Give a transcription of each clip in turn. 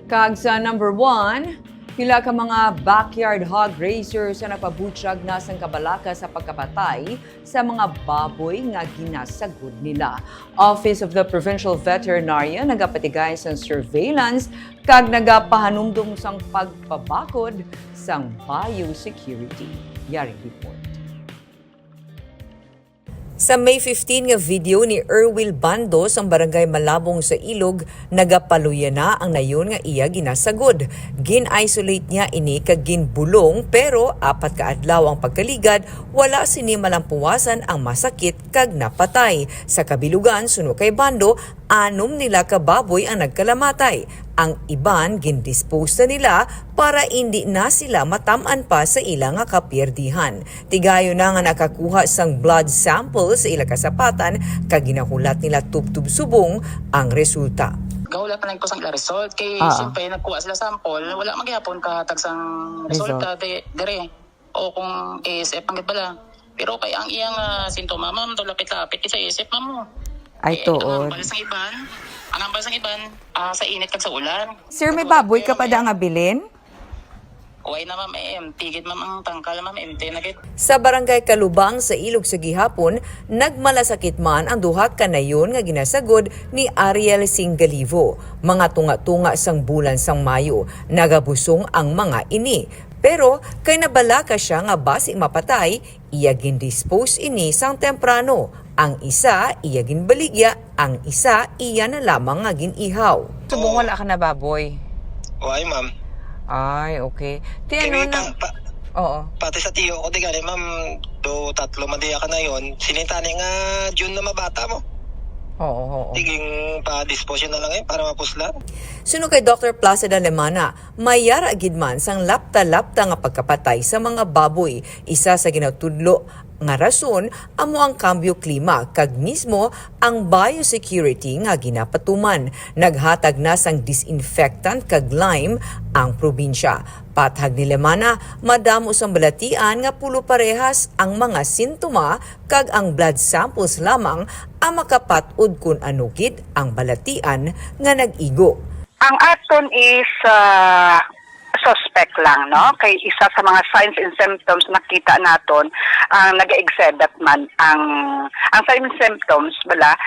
Kag sa number 1, pila ka mga backyard hog raisers na nagpabutyag na sang kabalaka sa pagkapatay sa mga baboy nga ginasagod nila. Office of the Provincial Veterinarian nagapatigay sa surveillance kag nagapahanumdum sang pagpabakod sang biosecurity. Yaring report. Sa May 15 nga video ni Erwil Bando sa barangay Malabong sa Ilog, nagapaluya na ang nayon nga iya ginasagod. Gin-isolate niya ini kag ginbulong pero 4 ka adlaw ang pagkaligad, wala sini malampuwasan ang masakit kag napatay. Sa kabilugan suno kay Bando, 6 nila ka baboy ang nagkalamatay. Ang iban gindispose na nila para hindi na sila matamaan pa sa ilang nga kapierdihan. Tigayo na nga nakakuha sang blood sample sa ilang kasapatan kag ginahulat nila tubtub subong ang resulta. Gahulat na lang ko sang result kay siyempre nagkuha sila sample, wala magyapon ka tagsang resulta dire o kung ASF ang bala. Pero kay ang iyang sintoma ma'am to lapit-lapit sa ASF ma'am mo. Ay tuod. Ang balasang iban sa init kag sa ulan. Sir, may baboy ka pa da nga bilin? Uway na ma'am, tigid ma'am ang tangkal ma'am, na gid. Sa barangay Kalubang sa Ilog sa gihapon, nagmalasakit man ang duha kanayon nga ginasagod ni Ariel Singalivo. Mga tunga-tunga sang bulan sang Mayo, nagabusong ang mga ini. Pero kay nabalaka siya nga basi mapatay, iya gindispose ini sang temprano. Ang isa iya ginbaligya, ang isa iya na lamang nga ginihaw. Subong wala ka na baboy. Why, ma'am? Ay, okay. Kaya Oo. pati sa tiyo ko, di gani, ma'am, 2-3 madiya ka na yun. Sinintani nga June na mabata mo. Oo. Tiging pa-dispose na lang para mapuslan. Suno kay Dr. Placida Lemana, mayara gid man sang lapta-lapta nga pagkapatay sa mga baboy. Isa sa ginatudlo nga rason amo ang kambyo klima kag mismo ang biosecurity nga ginapatuman. Naghatag na sang disinfectant kag lime ang probinsya. Pathag ni Lemana, madamo sang balatian nga pulo parehas ang mga sintoma kag ang blood samples lamang ang makapat-ud kun anugid ang balatian nga nag-igo. Ang aton is suspect lang, no? Kay isa sa mga signs and symptoms nakita naton ang nag-exceed man ang signs and symptoms bala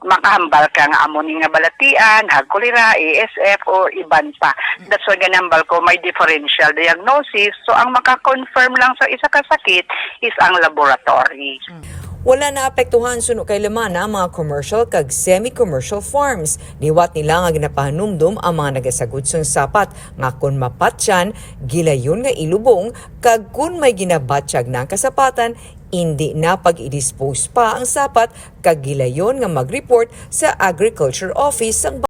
makahambal ka nga amon nga balatian, hagkulira, ASF o iban pa. That's why ganambal ko may differential diagnosis. So ang maka-confirm lang sa isa ka sakit is ang laboratory. Wala na apektuhan suno kay Lemana mga commercial kag semi-commercial farms. Niwat nila nga ginapahanumdum ang mga nagasagod sang sapat nga kun mapatyan, gilayon nga ilubong kag kun may ginabatsyag na kasapatan, hindi na pag-i-dispose pa ang sapat kag gilayon nga mag-report sa Agriculture Office sang